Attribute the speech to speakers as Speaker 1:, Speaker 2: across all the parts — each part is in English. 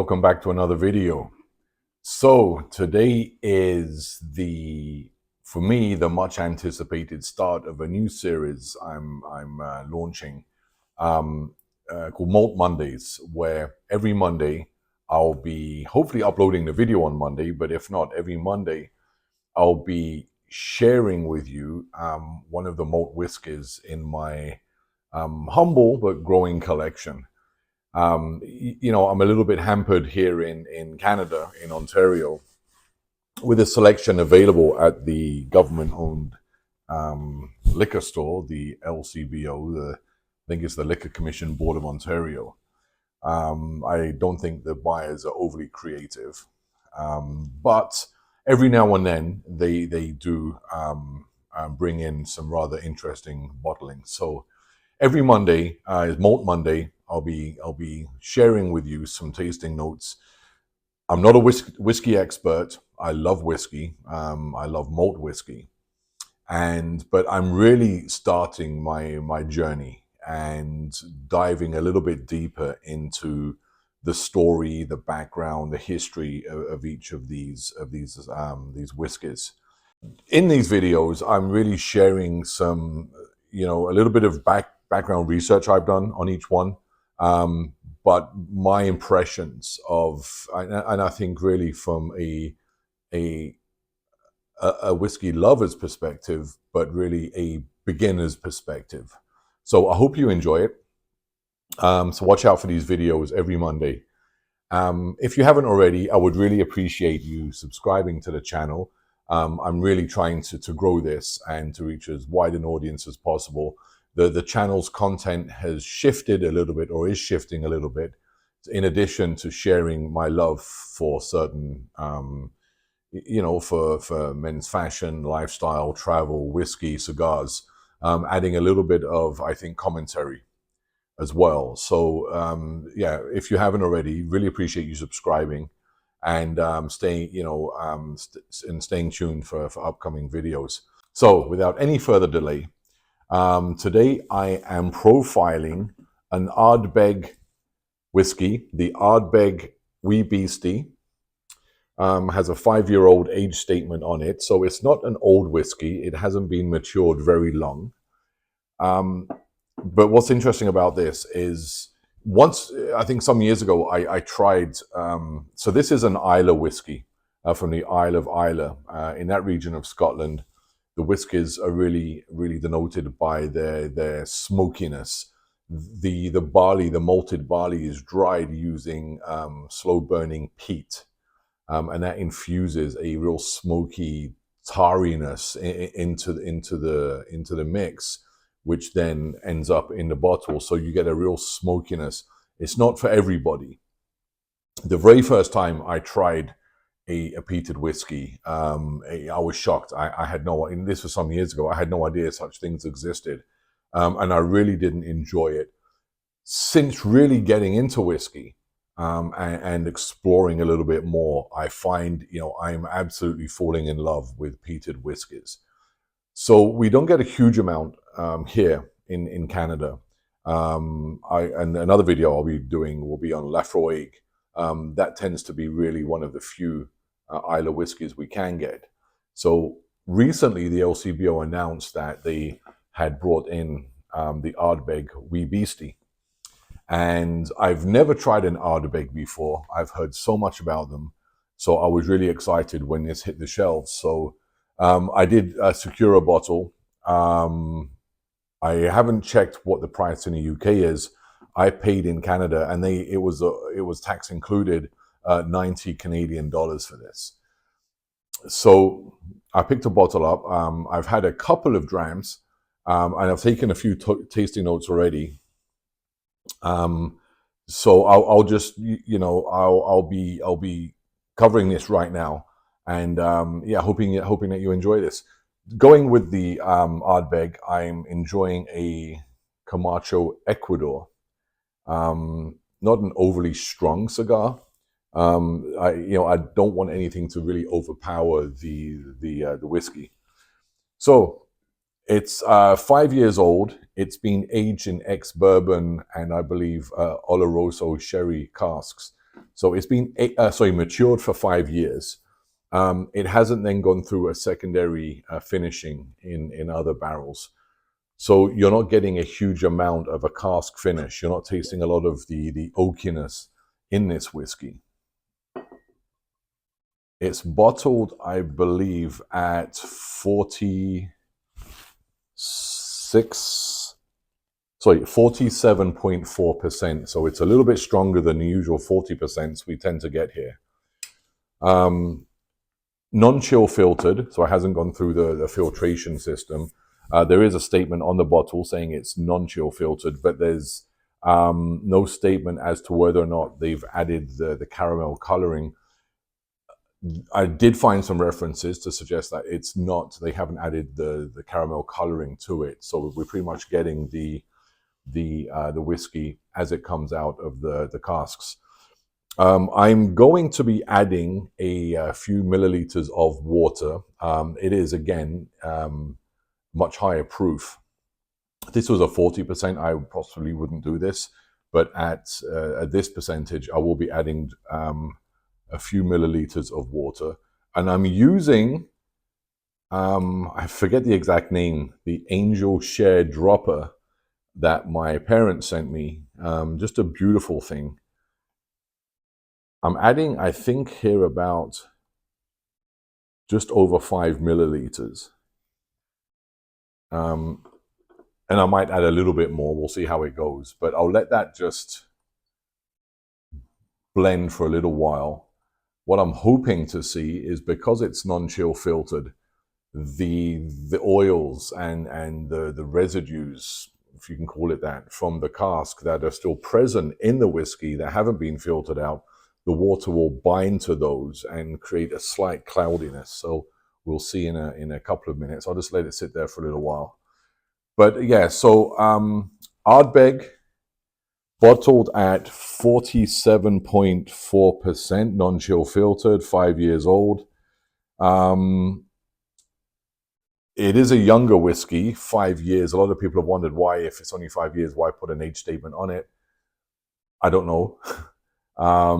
Speaker 1: welcome back to another video. So today is for me, the much anticipated start of a new series I'm launching called Malt Mondays, where every Monday I'll be hopefully uploading the video on Monday, but if not, every Monday I'll be sharing with you one of the malt whiskies in my humble but growing collection. I'm a little bit hampered here in Canada, in Ontario, with a selection available at the government-owned liquor store, the LCBO, I think it's the Liquor Commission Board of Ontario. I don't think the buyers are overly creative, but every now and then they do bring in some rather interesting bottling. So every Monday is Malt Monday. I'll be sharing with you some tasting notes. I'm not a whiskey expert. I love whiskey. I love malt whiskey, but I'm really starting my journey and diving a little bit deeper into the story, the background, the history of each of these whiskeys. In these videos, I'm really sharing some, a little bit of background research I've done on each one. But my impressions of, and I think really from a whiskey lover's perspective, but really a beginner's perspective. So I hope you enjoy it. So watch out for these videos every Monday. If you haven't already, I would really appreciate you subscribing to the channel. I'm really trying to grow this and to reach as wide an audience as possible. The channel's content has shifted a little bit, or is shifting a little bit, in addition to sharing my love for certain, for men's fashion, lifestyle, travel, whiskey, cigars, adding a little bit of, I think, commentary as well. So, if you haven't already, really appreciate you subscribing and staying tuned for upcoming videos. So, without any further delay, today I am profiling an Ardbeg whiskey. The Ardbeg Wee Beastie has a 5-year-old age statement on it, so it's not an old whiskey. It hasn't been matured very long. But what's interesting about this is, once, I think some years ago, I tried, so this is an Islay whiskey from the Isle of Islay, in that region of Scotland. The whiskies are really, really denoted by their smokiness. The barley, the malted barley, is dried using slow burning peat, and that infuses a real smoky tarriness into the mix, which then ends up in the bottle. So you get a real smokiness. It's not for everybody. The very first time I tried a peated whiskey, I was shocked. I had and this was some years ago, I had no idea such things existed. And I really didn't enjoy it. Since really getting into whiskey and exploring a little bit more, I find, I'm absolutely falling in love with peated whiskies. So we don't get a huge amount here in Canada. And another video I'll be doing will be on Lafroig. That tends to be really one of the few Islay whiskies we can get. So recently the LCBO announced that they had brought in the Ardbeg Wee Beastie. And I've never tried an Ardbeg before. I've heard so much about them. So I was really excited when this hit the shelves. So I did secure a bottle. I haven't checked what the price in the UK is. I paid in Canada, and it was tax included, 90 Canadian dollars for this. So I picked a bottle up. I've had a couple of drams, and I've taken a few tasting notes already. So I'll just, I'll be covering this right now, and hoping that you enjoy this. Going with the Ardbeg, I'm enjoying a Camacho Ecuador. Not an overly strong cigar. I don't want anything to really overpower the whiskey. So it's 5 years old. It's been aged in ex-bourbon and I believe Oloroso sherry casks. So it's been matured for 5 years. It hasn't then gone through a secondary finishing in other barrels. So you're not getting a huge amount of a cask finish. You're not tasting a lot of the oakiness in this whiskey. It's bottled, I believe, at 47.4%. So it's a little bit stronger than the usual 40% we tend to get here. Non-chill filtered, so it hasn't gone through the filtration system. There is a statement on the bottle saying it's non-chill filtered, but there's no statement as to whether or not they've added the caramel coloring. I did find some references to suggest that it's not, they haven't added the caramel coloring to it. So we're pretty much getting the whiskey as it comes out of the casks. I'm going to be adding a few milliliters of water. It is, again, much higher proof. If this was a 40%, I possibly wouldn't do this. But at this percentage, I will be adding a few milliliters of water. And I'm using, I forget the exact name, the Angel Share Dropper that my parents sent me. Just a beautiful thing. I'm adding, I think, here about just over 5 milliliters. And I might add a little bit more. We'll see how it goes. But I'll let that just blend for a little while. What I'm hoping to see is, because it's non-chill filtered, the oils and the residues, if you can call it that, from the cask that are still present in the whiskey that haven't been filtered out, the water will bind to those and create a slight cloudiness. So we'll see in a couple of minutes. I'll just let it sit there for a little while. But yeah, so Ardbeg, bottled at 47.4%, non-chill filtered, 5 years old. It is a younger whiskey, 5 years. A lot of people have wondered why, if it's only 5 years, why put an age statement on it? I don't know. A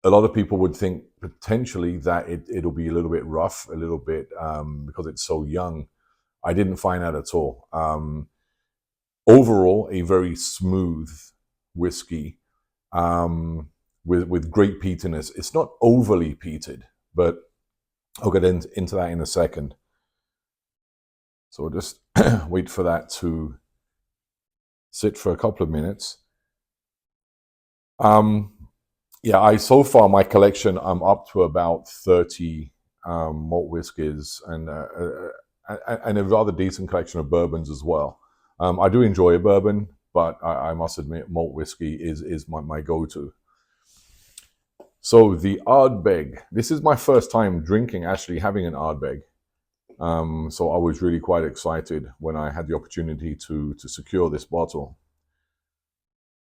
Speaker 1: lot of people would think potentially that it'll be a little bit rough, a little bit, because it's so young. I didn't find that at all. Overall, a very smooth whiskey with great peatiness. It's not overly peated, but I'll get into that in a second. So we'll just wait for that to sit for a couple of minutes. Yeah, so far my collection, I'm up to about 30 malt whiskies and a rather decent collection of bourbons as well. I do enjoy a bourbon, but I must admit malt whiskey is my go-to. So the Ardbeg, this is my first time having an Ardbeg. So I was really quite excited when I had the opportunity to secure this bottle.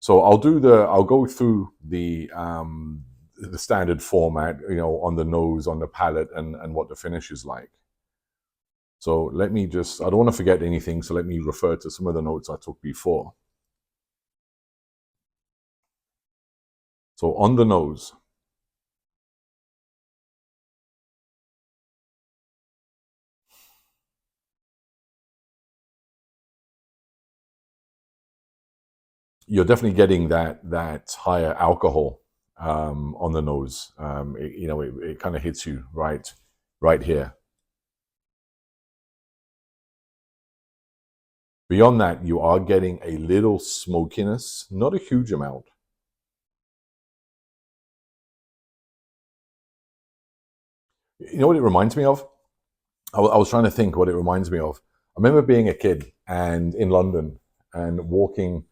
Speaker 1: So I'll go through the standard format, on the nose, on the palate, and what the finish is like. So let me I don't want to forget anything, so let me refer to some of the notes I took before. So on the nose, you're definitely getting that higher alcohol on the nose. It kind of hits you right here. Beyond that, you are getting a little smokiness, not a huge amount. You know what it reminds me of? I was trying to think what it reminds me of. I remember being a kid and in London and walking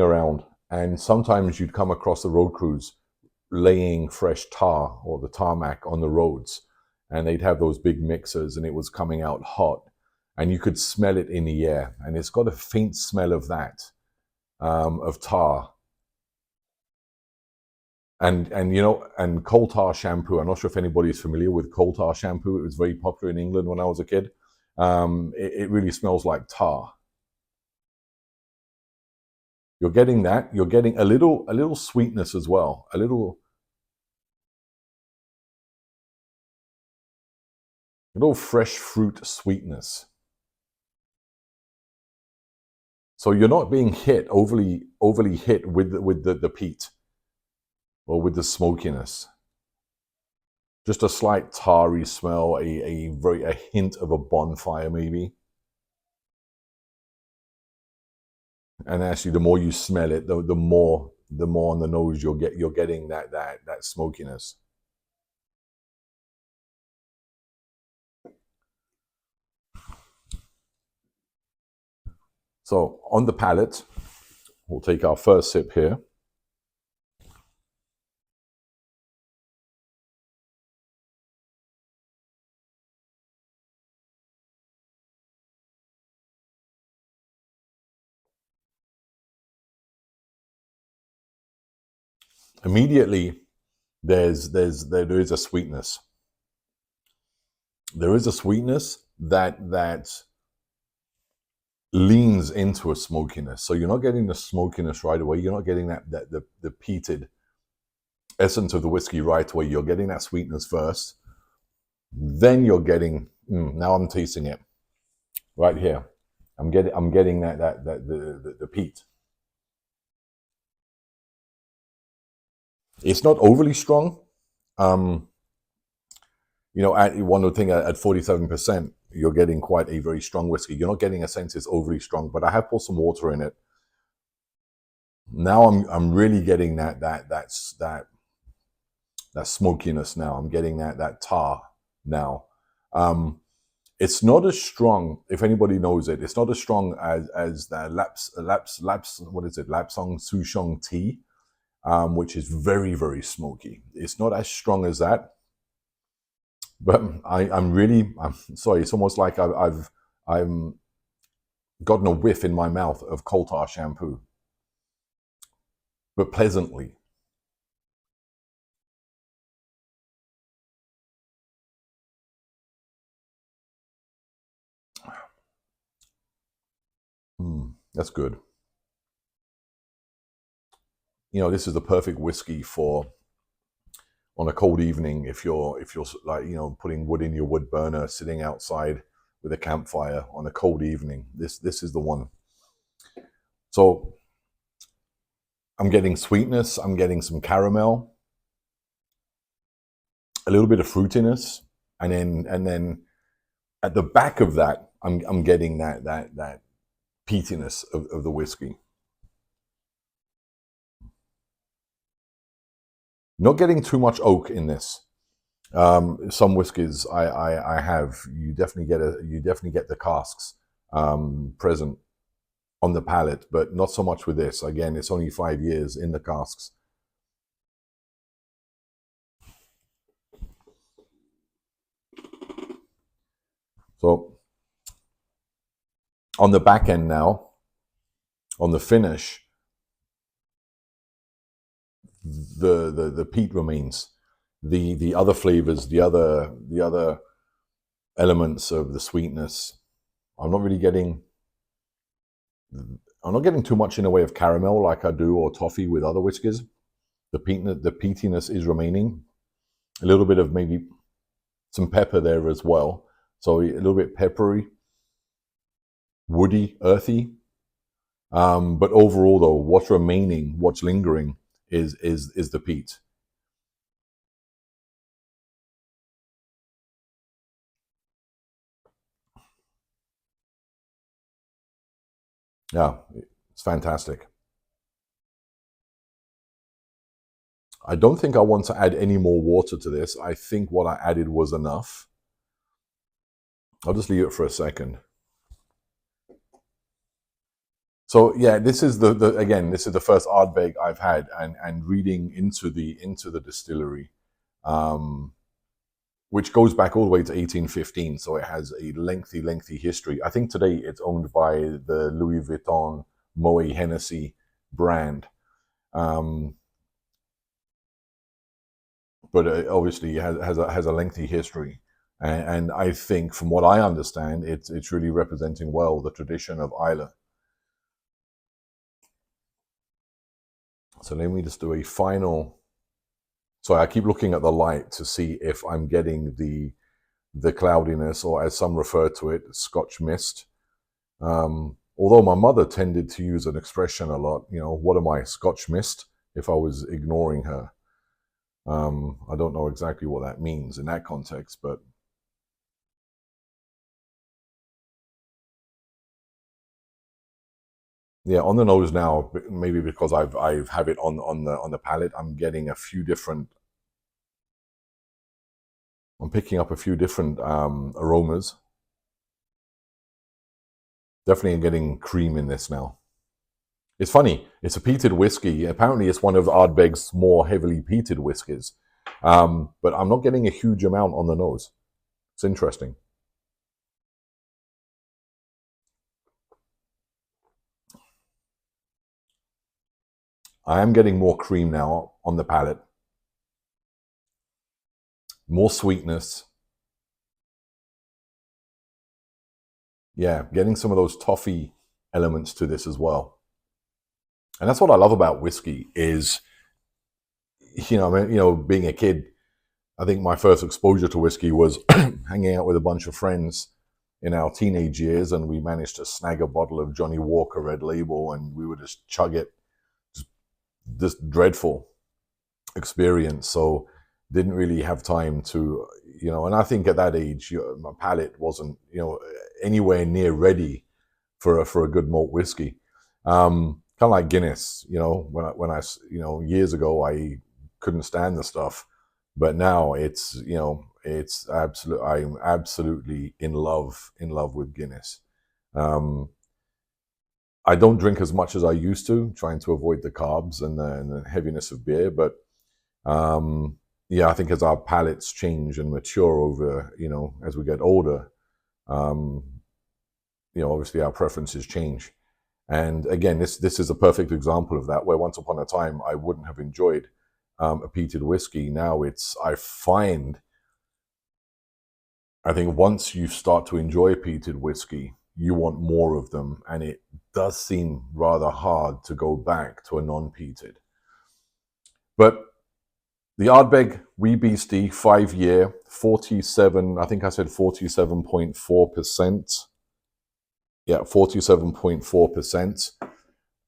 Speaker 1: around, and sometimes you'd come across the road crews laying fresh tar or the tarmac on the roads, and they'd have those big mixers and it was coming out hot and you could smell it in the air, and it's got a faint smell of that, of tar. And coal tar shampoo. I'm not sure if anybody's familiar with coal tar shampoo. It was very popular in England when I was a kid. It really smells like tar. You're getting that. You're getting a little sweetness as well. A little fresh fruit sweetness. So you're not being hit overly hit with the peat or with the smokiness. Just a slight tarry smell, a hint of a bonfire maybe. And actually, the more you smell it, the more on the nose you're getting that smokiness. So on the palate, we'll take our first sip here. Immediately, there is a sweetness. There is a sweetness that leans into a smokiness. So you're not getting the smokiness right away. You're not getting the peated essence of the whiskey right away. You're getting that sweetness first. Then you're getting. Now I'm tasting it right here. I'm getting the peat. It's not overly strong. At one thing at 47%, you're getting quite a very strong whiskey. You're not getting a sense it's overly strong, but I have poured some water in it. Now I'm really getting that smokiness. Now I'm getting that tar. Now, it's not as strong. If anybody knows it, it's not as strong as the what is it? Lapsang Souchong tea, which is very, very smoky. It's not as strong as that. But I'm sorry. It's almost like I've gotten a whiff in my mouth of coal tar shampoo, but pleasantly. That's good. This is the perfect whiskey for on a cold evening if you're like putting wood in your wood burner, sitting outside with a campfire on a cold evening. This is the one. So I'm getting sweetness, I'm getting some caramel, a little bit of fruitiness, and then at the back of that I'm getting that peatiness of the whiskey. Not getting too much oak in this. Some whiskies I have, you definitely get the casks present on the palate, but not so much with this. Again, it's only 5 years in the casks. So on the back end now, on the finish, the peat remains. The other flavors, the other elements of the sweetness, I'm not getting too much in the way of caramel like I do or toffee with other whiskies. The peatiness is remaining. A little bit of maybe some pepper there as well. So a little bit peppery, woody, earthy. But overall, though, what's remaining, what's lingering, is the peat. Yeah, it's fantastic. I don't think I want to add any more water to this. I think what I added was enough. I'll just leave it for a second. So yeah, this is this is the first Ardbeg I've had, and reading into the distillery, which goes back all the way to 1815. So it has a lengthy history. I think today it's owned by the Louis Vuitton Moet Hennessy brand. But obviously has a lengthy history, and I think, from what I understand, it's really representing well the tradition of Islay. So let me just do a final. So I keep looking at the light to see if I'm getting the cloudiness, or as some refer to it, Scotch mist. Although my mother tended to use an expression a lot, what am I, Scotch mist, if I was ignoring her. I don't know exactly what that means in that context, but yeah, on the nose now, maybe because I have it on the palate, I'm getting a few different. I'm picking up a few different aromas. Definitely getting cream in this now. It's funny. It's a peated whiskey. Apparently, it's one of Ardbeg's more heavily peated whiskies. But I'm not getting a huge amount on the nose. It's interesting. I am getting more cream now on the palate. More sweetness. Yeah, getting some of those toffee elements to this as well. And that's what I love about whiskey is, being a kid, I think my first exposure to whiskey was hanging out with a bunch of friends in our teenage years, and we managed to snag a bottle of Johnny Walker Red Label, and we would just chug it. Just this dreadful experience. So didn't really have time to, and I think at that age, my palate wasn't, anywhere near ready for a good malt whiskey. Kind of like Guinness, when I, years ago, I couldn't stand the stuff, but now it's absolute. I'm absolutely in love with Guinness. Um, I don't drink as much as I used to, trying to avoid the carbs and the heaviness of beer. But yeah, I think as our palates change and mature over, as we get older, um, obviously our preferences change. And again, this is a perfect example of that, where once upon a time I wouldn't have enjoyed a peated whiskey. Now I think once you start to enjoy peated whiskey, you want more of them, and it does seem rather hard to go back to a non-peated. But the Ardbeg Wee Beastie 5-year, 47, I think I said 47.4%. Yeah, 47.4%.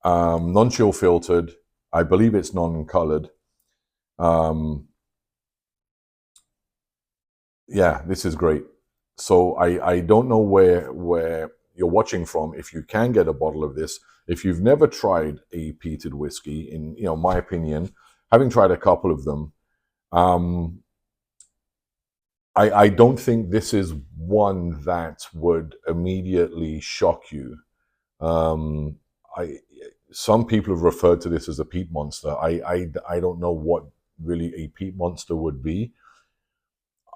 Speaker 1: Non-chill filtered. I believe it's non-colored. Yeah, this is great. So I don't know where you're watching from, if you can get a bottle of this. If you've never tried a peated whiskey, in my opinion, having tried a couple of them, I don't think this is one that would immediately shock you. Some people have referred to this as a peat monster. I don't know what really a peat monster would be.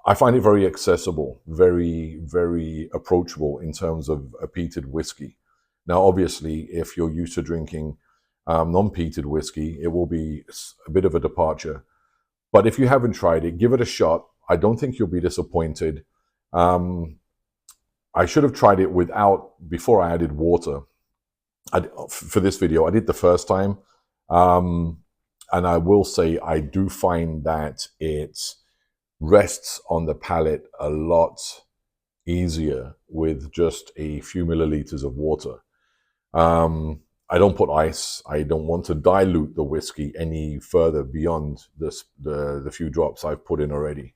Speaker 1: I find it very accessible, very, very approachable in terms of a peated whiskey. Now, obviously, if you're used to drinking non-peated whiskey, it will be a bit of a departure. But if you haven't tried it, give it a shot. I don't think you'll be disappointed. I should have tried it before I added water. For this video, I did the first time. And I will say, I do find that it rests on the palate a lot easier with just a few milliliters of water. I don't put ice. I don't want to dilute the whiskey any further beyond the few drops I've put in already.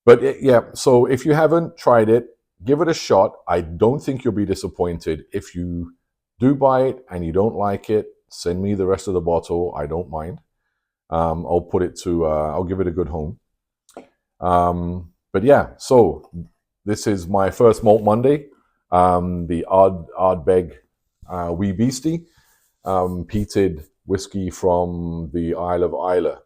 Speaker 1: But yeah, so if you haven't tried it, give it a shot. I don't think you'll be disappointed. If you do buy it and you don't like it, send me the rest of the bottle. I don't mind. I'll give it a good home. But yeah, so this is my first Malt Monday, the Ardbeg Wee Beastie, peated whiskey from the Isle of Islay.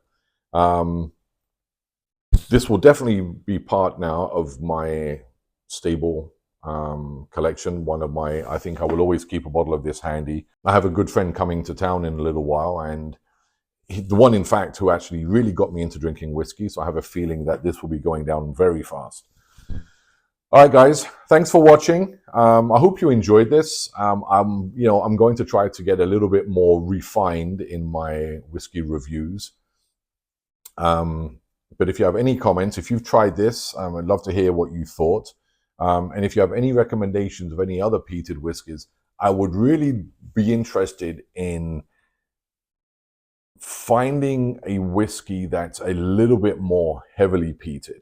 Speaker 1: This will definitely be part now of my stable collection. I think I will always keep a bottle of this handy. I have a good friend coming to town in a little while, and the one, in fact, who actually really got me into drinking whiskey. So I have a feeling that this will be going down very fast. All right, guys. Thanks for watching. I hope you enjoyed this. I'm going to try to get a little bit more refined in my whiskey reviews. But if you have any comments, if you've tried this, I'd love to hear what you thought. And if you have any recommendations of any other peated whiskies, I would really be interested in finding a whiskey that's a little bit more heavily peated.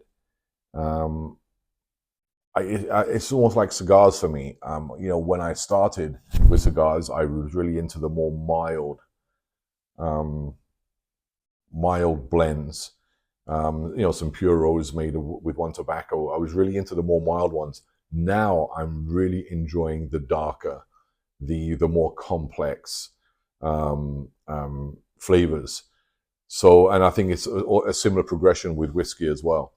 Speaker 1: It's almost like cigars for me. When I started with cigars, I was really into the more mild blends. Some puros made with one tobacco. I was really into the more mild ones. Now I'm really enjoying the darker, the more complex flavors. So, and I think it's a similar progression with whiskey as well.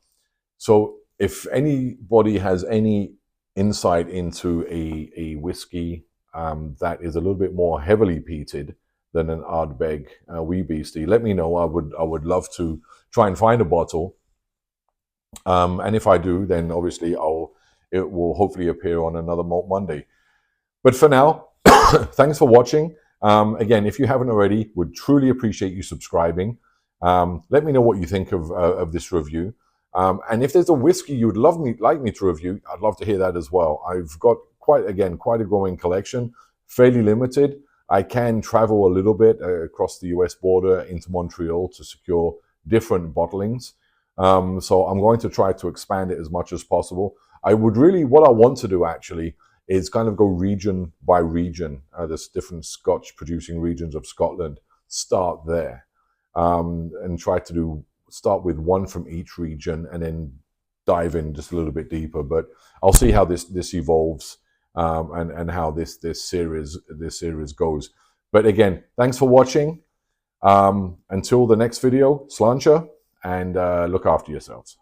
Speaker 1: So if anybody has any insight into a whiskey that is a little bit more heavily peated than an Ardbeg wee Beastie, let me know. I would love to try and find a bottle. And if I do, then obviously it will hopefully appear on another Malt Monday. But for now, thanks for watching. Again, if you haven't already, would truly appreciate you subscribing. Let me know what you think of this review. And if there's a whiskey you would like me to review, I'd love to hear that as well. I've got quite a growing collection, fairly limited. I can travel a little bit across the US border into Montreal to secure different bottlings. So I'm going to try to expand it as much as possible. What I want to do actually is kind of go region by region. There's different Scotch producing regions of Scotland. Start there and try to start with one from each region and then dive in just a little bit deeper. But I'll see how this evolves and how this series goes. But again, thanks for watching. Until the next video, sláinte, and look after yourselves.